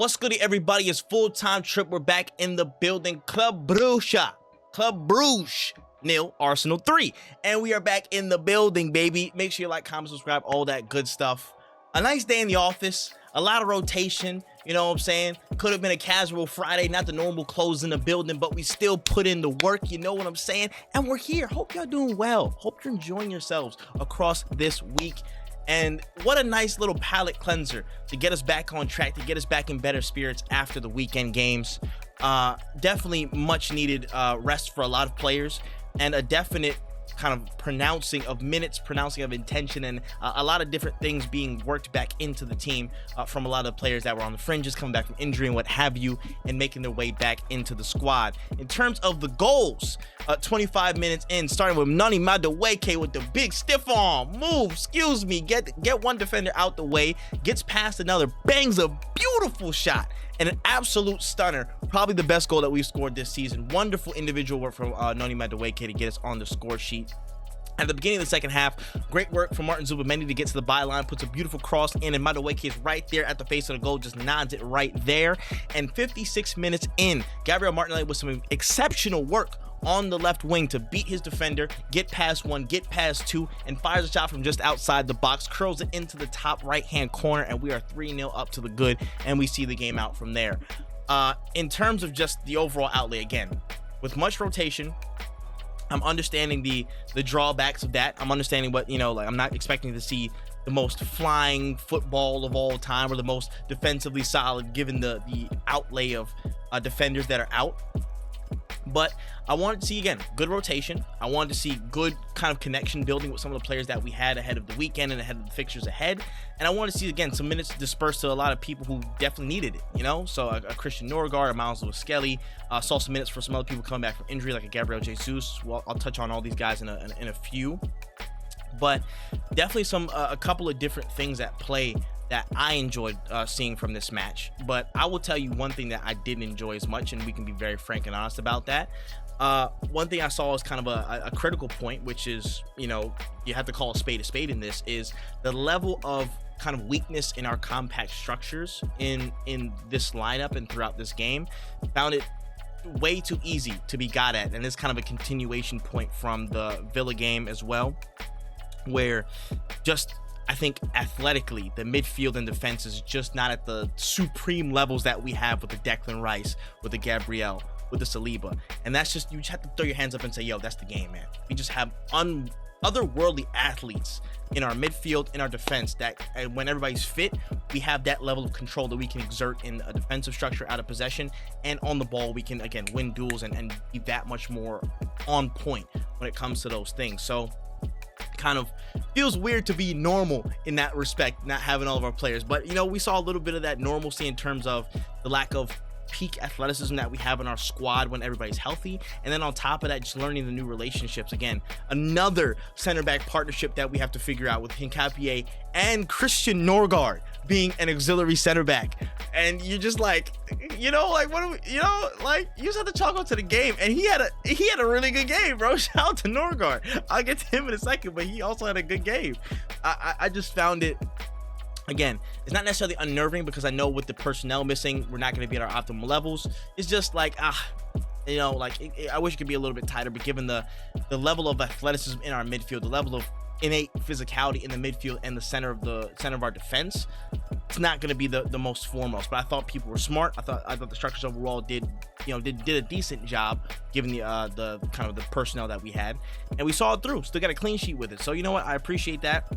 What's good, everybody? It's full-time trip. We're back in the building. Club Brugge 0, Arsenal 3. And we are back in the building, baby. Make sure you like, comment, subscribe, all that good stuff. A nice day in the office. A lot of rotation. You know what I'm saying? Could have been a casual Friday, not the normal close in the building, but we still put in the work. You know what I'm saying? And we're here. Hope y'all doing well. Hope you're enjoying yourselves across this week. And what a nice little palate cleanser to get us back on track, to get us back in better spirits after the weekend games. Definitely much needed rest for a lot of players, and a definite kind of pronouncing of minutes, pronouncing of intention, and a lot of different things being worked back into the team from a lot of the players that were on the fringes, coming back from injury and what have you, and making their way back into the squad. In terms of the goals, 25 minutes in, starting with Noni Madueke with the big stiff arm move, get one defender out the way, gets past another, bangs a beautiful shot, and an absolute stunner. Probably the best goal that we've scored this season. Wonderful individual work from Noni Madueke to get us on the score sheet. At the beginning of the second half, great work from Martin Zubimendi to get to the byline, puts a beautiful cross in, and Madueke is right there at the face of the goal, just nods it right there. And 56 minutes in, Gabriel Martinelli with some exceptional work on the left wing to beat his defender, get past one, get past two, and fires a shot from just outside the box, curls it into the top right-hand corner, and we are 3-0 up to the good, and we see the game out from there. In terms of just the overall outlay, again, with much rotation, I'm understanding the drawbacks of that. I'm understanding what, like, I'm not expecting to see the most flying football of all time or the most defensively solid given the outlay of defenders that are out. But I wanted to see, again, good rotation. I wanted to see good kind of connection building with some of the players that we had ahead of the weekend and ahead of the fixtures ahead. And I wanted to see, again, some minutes dispersed to a lot of people who definitely needed it, So a Christian Norgaard, a Miles Lewis-Skelly, saw some minutes for some other people coming back from injury, like a Gabriel Jesus. Well, I'll touch on all these guys in a few. But definitely a couple of different things at play that I enjoyed seeing from this match. But I will tell you one thing that I didn't enjoy as much, and we can be very frank and honest about that. One thing I saw as kind of a critical point, which is, you have to call a spade in this, is the level of kind of weakness in our compact structures in this lineup and throughout this game. Found it way too easy to be got at, and it's kind of a continuation point from the Villa game as well, where just, I think athletically, the midfield and defense is just not at the supreme levels that we have with the Declan Rice, with the Gabriel, with the Saliba. And that's just, you just have to throw your hands up and say, yo, that's the game, man. We just have otherworldly athletes in our midfield, in our defense, that when everybody's fit, we have that level of control that we can exert in a defensive structure out of possession, and on the ball we can, again, win duels and be that much more on point when it comes to those things. So kind of feels weird to be normal in that respect, not having all of our players. But we saw a little bit of that normalcy in terms of the lack of peak athleticism that we have in our squad when everybody's healthy, and then on top of that, just learning the new relationships. Again, another center back partnership that we have to figure out with Hincapié and Christian Norgaard being an auxiliary center back. And you're just like, what do we, you just have to chalk up to the game. And he had a really good game, bro. Shout out to Norgaard. I'll get to him in a second, but he also had a good game. I just found it, again, it's not necessarily unnerving, because I know with the personnel missing, we're not going to be at our optimal levels. It's just like, I wish it could be a little bit tighter, but given the level of athleticism in our midfield, the level of innate physicality in the midfield and the center of our defense, it's not going to be the most foremost. But I thought people were smart. I thought the structures overall did a decent job given the kind of the personnel that we had, and we saw it through. Still got a clean sheet with it. So you know what? I appreciate that.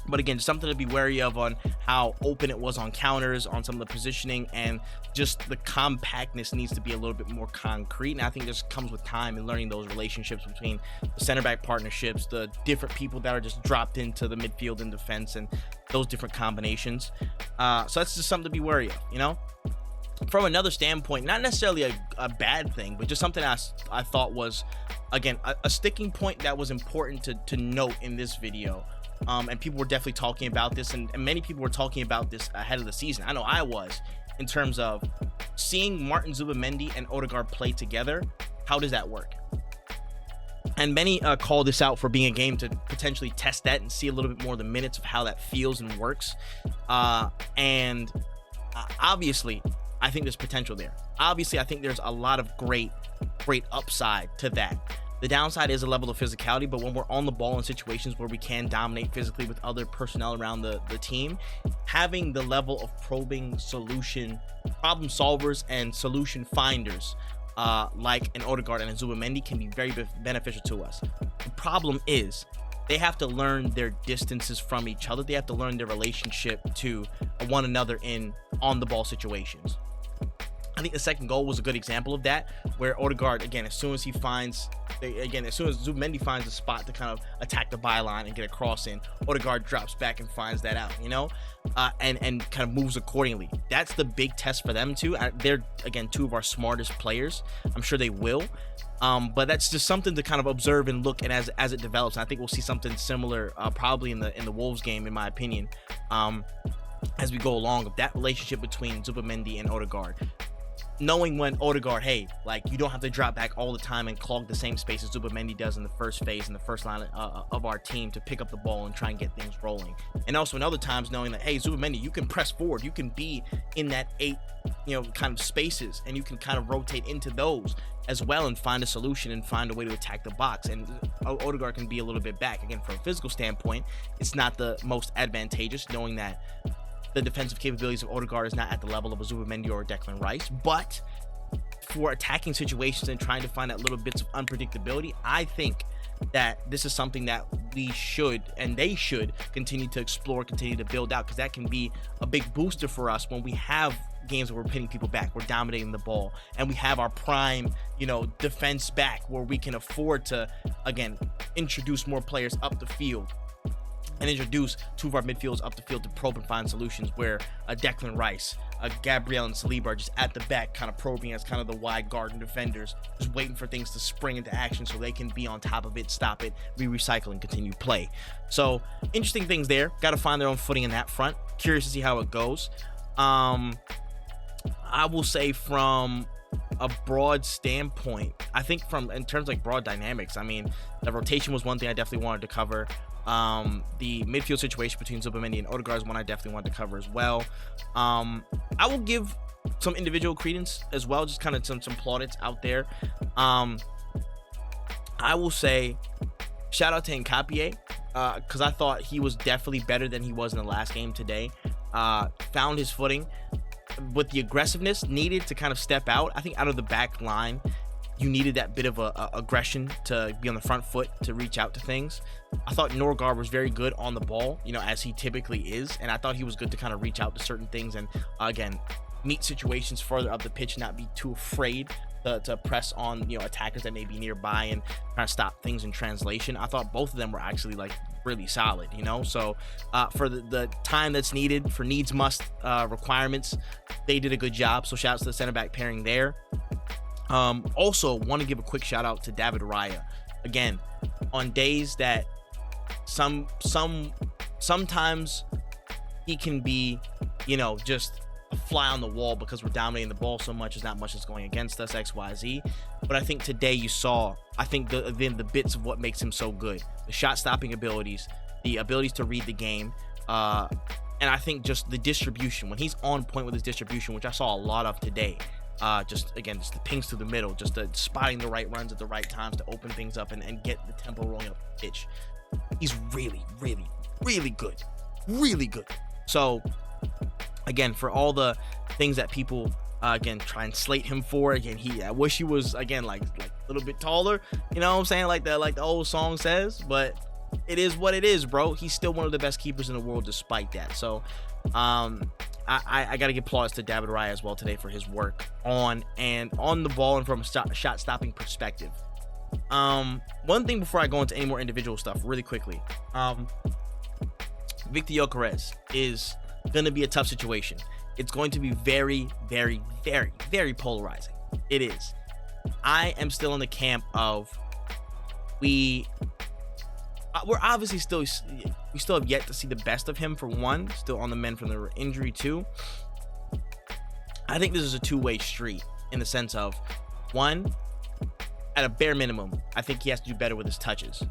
But again, something to be wary of on how open it was on counters, on some of the positioning, and just the compactness needs to be a little bit more concrete. And I think this comes with time and learning those relationships between the center back partnerships, the different people that are just dropped into the midfield and defense, and those different combinations. So that's just something to be wary of, From another standpoint, not necessarily a bad thing, but just something I thought was, again, a sticking point that was important to note in this video. And people were definitely talking about this, and many people were talking about this ahead of the season. I know I was, in terms of seeing Martin Zubimendi and Odegaard play together. How does that work? And many call this out for being a game to potentially test that and see a little bit more of the minutes of how that feels and works. And Obviously, I think there's potential there. Obviously, I think there's a lot of great upside to that. The downside is a level of physicality, but when we're on the ball in situations where we can dominate physically with other personnel around the team, having the level of probing, problem solvers, and solution finders like an Odegaard and a Zubamendi can be very beneficial to us. The problem is they have to learn their distances from each other. They have to learn their relationship to one another in on-the-ball situations. I think the second goal was a good example of that, where Odegaard, again, as soon as Zubamendi finds a spot to kind of attack the byline and get a cross in, Odegaard drops back and finds that out, and kind of moves accordingly. That's the big test for them too. They're, again, two of our smartest players. I'm sure they will. But that's just something to kind of observe and look at as it develops. And I think we'll see something similar probably in the Wolves game, in my opinion, as we go along, of that relationship between Zubamendi and Odegaard. Knowing when Odegaard, hey, like, you don't have to drop back all the time and clog the same space as Zubamendi does in the first phase, in the first line of our team, to pick up the ball and try and get things rolling. And also in other times knowing that, hey, Zubamendi, you can press forward, you can be in that 8, kind of spaces, and you can kind of rotate into those as well and find a solution and find a way to attack the box. And Odegaard can be a little bit back. Again, from a physical standpoint, it's not the most advantageous, knowing that the defensive capabilities of Odegaard is not at the level of a Zubamendi or a Declan Rice, but for attacking situations and trying to find that little bits of unpredictability, I think that this is something that we should, and they should, continue to explore, continue to build out, because that can be a big booster for us when we have games where we're pinning people back, we're dominating the ball, and we have our prime, defense back, where we can afford to, again, introduce more players up the field and introduce two of our midfielders up the field to probe and find solutions, where a Declan Rice, a Gabriel, and Saliba are just at the back, kind of probing as kind of the wide garden defenders, just waiting for things to spring into action so they can be on top of it, stop it, recycle, and continue play. So interesting things there. Got to find their own footing in that front. Curious to see how it goes. I will say, from a broad standpoint, I think in terms of broad dynamics, I mean, the rotation was one thing I definitely wanted to cover. The midfield situation between Zubamendi and Odegaard is one I definitely wanted to cover as well. I will give some individual credence as well, just kind of some plaudits out there. I will say shout out to Nkapie, because I thought he was definitely better than he was in the last game today. Found his footing with the aggressiveness needed to kind of step out. I think out of the back line, you needed that bit of aggression to be on the front foot, to reach out to things. I thought Norgaard was very good on the ball, as he typically is, and I thought he was good to kind of reach out to certain things and, again, meet situations further up the pitch, not be too afraid to press on, attackers that may be nearby and kind of stop things in translation. I thought both of them were actually, really solid, so for the time that's needed, for needs must requirements, they did a good job. So shout out to the center back pairing there. Also want to give a quick shout out to David Raya. Again, on days that sometimes he can be, just a fly on the wall because we're dominating the ball so much, there's not much that's going against us, XYZ. But I think today you saw, the bits of what makes him so good. The shot stopping abilities, the abilities to read the game, and I think just the distribution. When he's on point with his distribution, which I saw a lot of today, just the pings through the middle, just the spotting the right runs at the right times to open things up and get the tempo rolling up the pitch. He's really, really, really good. Really good. So, again, for all the things that people, try and slate him for, I wish he was, like a little bit taller, you know what I'm saying? Like the old song says, but it is what it is, bro. He's still one of the best keepers in the world despite that. So, I got to give plaudits to David Raya as well today for his work on the ball and from a shot stopping perspective. One thing before I go into any more individual stuff really quickly, Victor Gyökeres is going to be a tough situation. It's going to be very, very, very, very polarizing. It is. I am still in the camp of we're obviously we still have yet to see the best of him, for one, still on the mend from the injury, too. I think this is a two-way street in the sense of, one, at a bare minimum, I think he has to do better with his touches.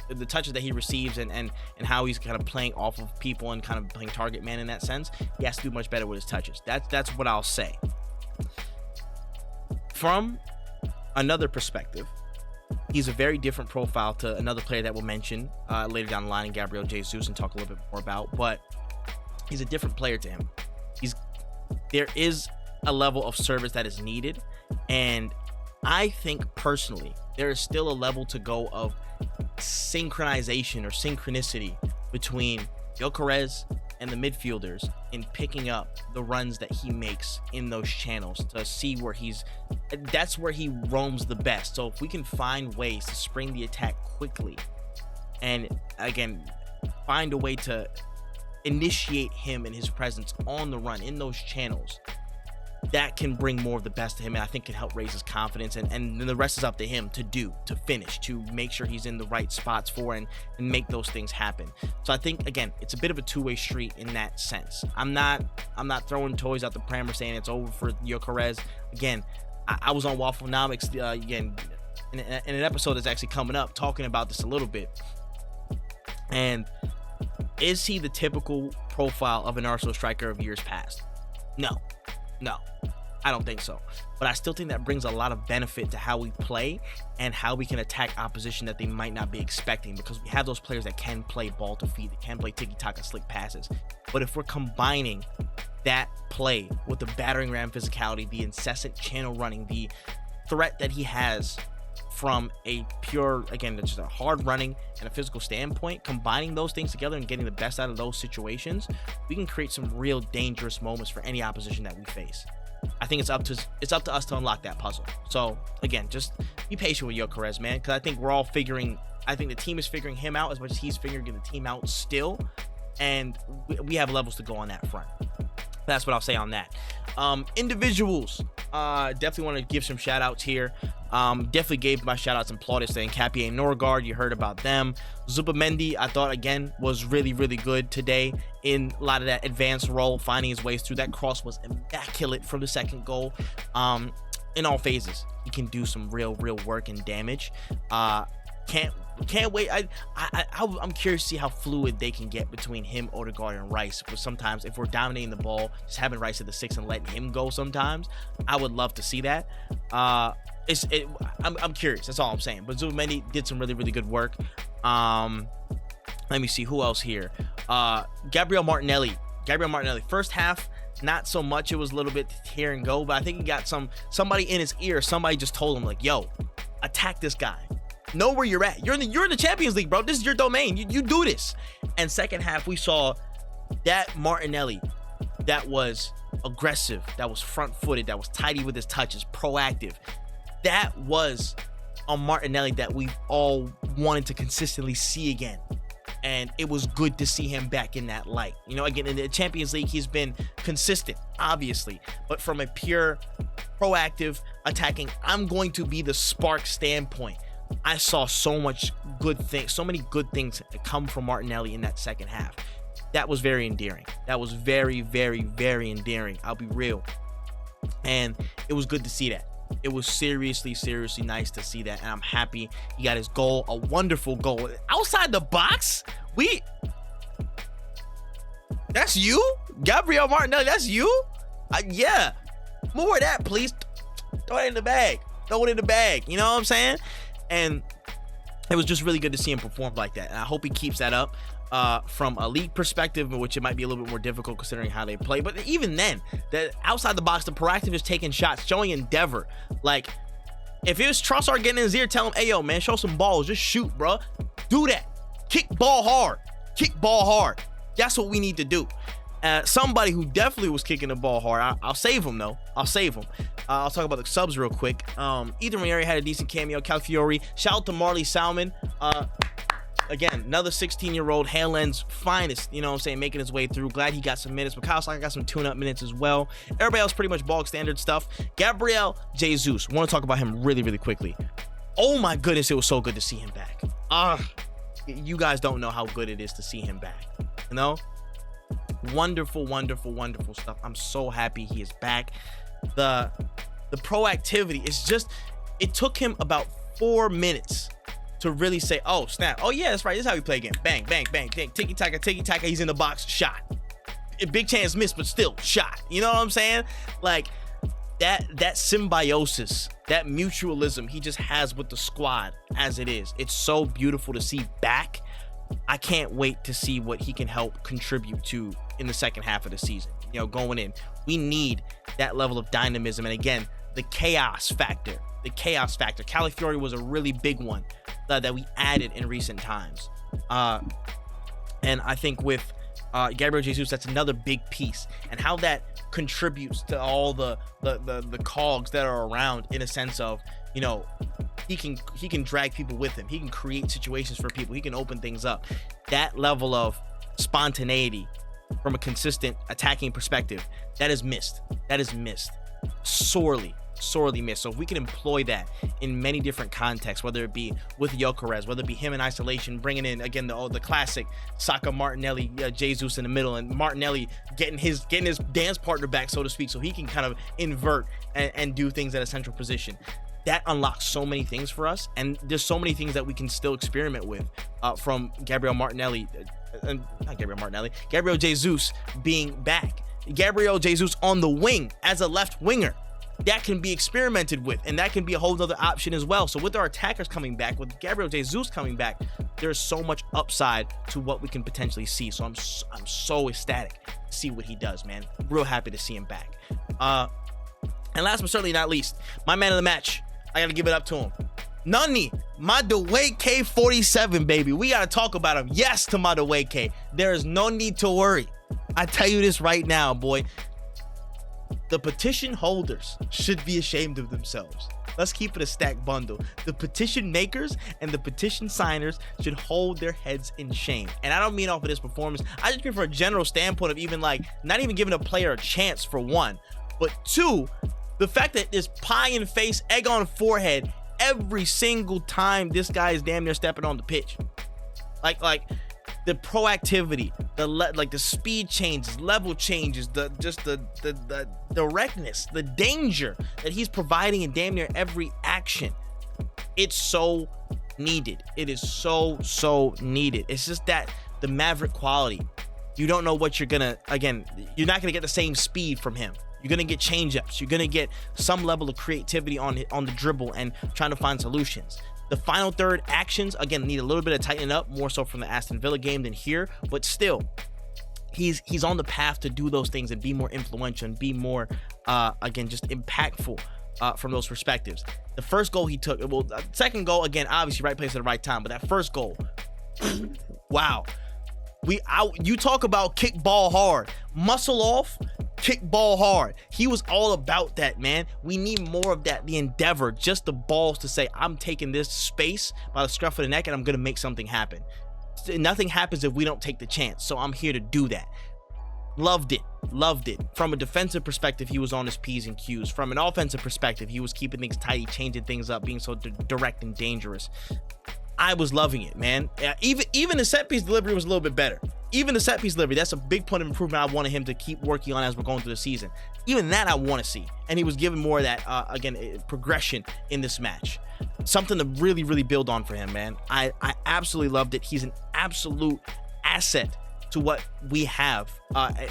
the touches that he receives and how he's kind of playing off of people and kind of playing target man in that sense, he has to do much better with his touches. That's what I'll say. From another perspective, he's a very different profile to another player that we'll mention later down the line in Gabriel Jesus and talk a little bit more about, but he's a different player to him. There is a level of service that is needed, and I think personally there is still a level to go of synchronization or synchronicity between Gyökeres and the midfielders in picking up the runs that he makes in those channels to see where that's where he roams the best. So if we can find ways to spring the attack quickly and again find a way to initiate him and his presence on the run in those channels, that can bring more of the best to him, and I think can help raise his confidence, and then the rest is up to him to finish, to make sure he's in the right spots for and make those things happen. So I think, again, it's a bit of a two-way street in that sense. I'm not throwing toys out the pram or saying it's over for Gyökeres. Again, I was on Wafflenomics again in an episode that's actually coming up talking about this a little bit. And is he the typical profile of an Arsenal striker of years past? No, I don't think so. But I still think that brings a lot of benefit to how we play and how we can attack opposition that they might not be expecting, because we have those players that can play ball to feet, that can play tiki-taka slick passes. But if we're combining that play with the battering ram physicality, the incessant channel running, the threat that he has from a pure, again, just a hard running and a physical standpoint, combining those things together and getting the best out of those situations, we can create some real dangerous moments for any opposition that we face. I think it's up to us to unlock that puzzle. So again, just be patient with Gyökeres, man, because I think the team is figuring him out as much as he's figuring the team out still, and we have levels to go on that front. That's what I'll say on that. Individuals, definitely want to give some shout outs here. Definitely gave my shout outs and plaudits to Nkapie and Norgaard. You heard about them. Zubimendi, I thought, again, was really, really good today in a lot of that advanced role, finding his ways through. That cross was immaculate from the second goal. In all phases, he can do some real work and damage. Can't wait. I'm curious to see how fluid they can get between him, Odegaard, and Rice. But sometimes, if we're dominating the ball, just having Rice at the 6 and letting him go sometimes, I would love to see that. I'm curious. That's all I'm saying. But Zubimendi did some really, really good work. Let me see who else here. Gabriel Martinelli. First half, not so much. It was a little bit here and go, but I think he got somebody in his ear. Somebody just told him, like, yo, attack this guy. Know where you're at. You're in the Champions League, bro. This is your domain. You do this. And second half, we saw that Martinelli that was aggressive, that was front-footed, that was tidy with his touches, proactive. That was a Martinelli that we've all wanted to consistently see again. And it was good to see him back in that light. You know, again, in the Champions League, he's been consistent, obviously. But from a pure, proactive, attacking, I'm going to be the spark standpoint, I saw so many good things come from Martinelli in that second half. That was very endearing. That was very, very, very endearing. I'll be real. And it was good to see that. It was seriously nice to see that. And I'm happy he got his goal, a wonderful goal. Outside the box? That's you? Gabriel Martinelli, that's you? Yeah. More of that, please. Throw it in the bag. You know what I'm saying? And it was just really good to see him perform like that. And I hope he keeps that up from a league perspective, which it might be a little bit more difficult considering how they play. But even then, the outside the box, the proactive is taking shots, showing endeavor. Like, if it was Trossard getting in his ear, tell him, hey, yo, man, show some balls. Just shoot, bro. Do that. Kick ball hard. That's what we need to do. Somebody who definitely was kicking the ball hard. I'll save him, though. I'll talk about the subs real quick. Ethan Ranieri had a decent cameo. Calafiori. Shout out to Marley Salmon. Again, another 16-year-old, Haaland's finest, you know what I'm saying, making his way through. Glad he got some minutes. But Kyle Saka got some tune-up minutes as well. Everybody else pretty much bog standard stuff. Gabriel Jesus. Want to talk about him really, really quickly. Oh, my goodness, it was so good to see him back. You guys don't know how good it is to see him back. You know? Wonderful stuff. I'm so happy he is back. The proactivity is just, it took him about 4 minutes to really say, oh, snap. Oh, yeah, that's right. This is how we play again. Bang, bang, bang, bang. Tiki-taka. He's in the box. Shot. A big chance missed, but still shot. You know what I'm saying? Like, that symbiosis, that mutualism he just has with the squad as it is. It's so beautiful to see back. I can't wait to see what he can help contribute to in the second half of the season. You know, going in, we need that level of dynamism. And again, the chaos factor. Calafiori was a really big one that we added in recent times. And I think with Gabriel Jesus, that's another big piece, and how that contributes to all the cogs that are around, in a sense of, you know, he can drag people with him. He can create situations for people. He can open things up. That level of spontaneity from a consistent attacking perspective, that is missed. Sorely missed. So if we can employ that in many different contexts, whether it be with Gyökeres, whether it be him in isolation, bringing in again the classic Saka, Martinelli, Jesus in the middle, and Martinelli getting his dance partner back, so to speak, so he can kind of invert and do things at a central position. That unlocks so many things for us, and there's so many things that we can still experiment with from Gabriel Jesus being back. Gabriel Jesus on the wing as a left winger. That can be experimented with, and that can be a whole other option as well. So with our attackers coming back, with Gabriel Jesus coming back, there's so much upside to what we can potentially see. So I'm so ecstatic to see what he does, man. Real happy to see him back. And last but certainly not least, my man of the match, I gotta give it up to him. Noni Madueke 47, baby. We gotta talk about him. Yes to Madueke. There is no need to worry. I tell you this right now, boy. The petition holders should be ashamed of themselves. Let's keep it a stacked bundle. The petition makers and the petition signers should hold their heads in shame. And I don't mean off of this performance. I just mean from a general standpoint of even like not even giving a player a chance, for one. But two, the fact that this pie in face, egg on forehead every single time this guy is damn near stepping on the pitch. Like the proactivity, the speed changes, level changes, the directness, the danger that he's providing in damn near every action. It's so needed. It is so needed. It's just that the Maverick quality. You don't know what you're not gonna get the same speed from him. You're gonna get change-ups. You're gonna get some level of creativity on the dribble and trying to find solutions. The final third actions, again, need a little bit of tightening up, more so from the Aston Villa game than here, but still, he's on the path to do those things and be more influential and be more, just impactful from those perspectives. The first goal he took, second goal, again, obviously right place at the right time, but that first goal, wow. You talk about kick ball hard, muscle off, kick ball hard. He was all about that, man. We need more of that, the endeavor, just the balls to say, I'm taking this space by the scruff of the neck and I'm gonna make something happen. Nothing happens if we don't take the chance, so I'm here to do that. Loved it. From a defensive perspective, he was on his P's and Q's. From an offensive perspective, he was keeping things tidy, changing things up, being so direct and dangerous. I was loving it, man. Even the set piece delivery was a little bit better. Even the set piece delivery, that's a big point of improvement I wanted him to keep working on as we're going through the season. Even that I want to see. And he was given more of that, progression in this match. Something to really, really build on for him, man. I absolutely loved it. He's an absolute asset to what we have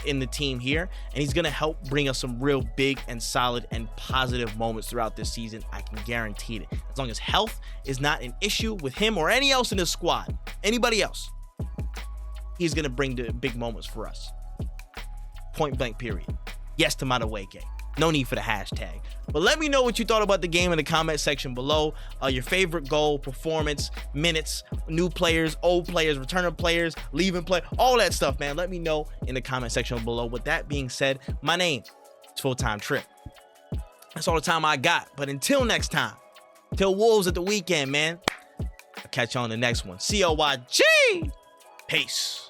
in the team here, and he's gonna help bring us some real big and solid and positive moments throughout this season. I can guarantee it. As long as health is not an issue with him or any else in his squad, anybody else, he's gonna bring the big moments for us. Point blank, period. Yes to Madueke. No need for the hashtag. But let me know what you thought about the game in the comment section below. Your favorite goal, performance, minutes, new players, old players, returning players, leaving play, all that stuff, man. Let me know in the comment section below. With that being said, my name is Full Time Trip. That's all the time I got. But until next time, till Wolves at the weekend, man. I'll catch you on the next one. COYG. Peace.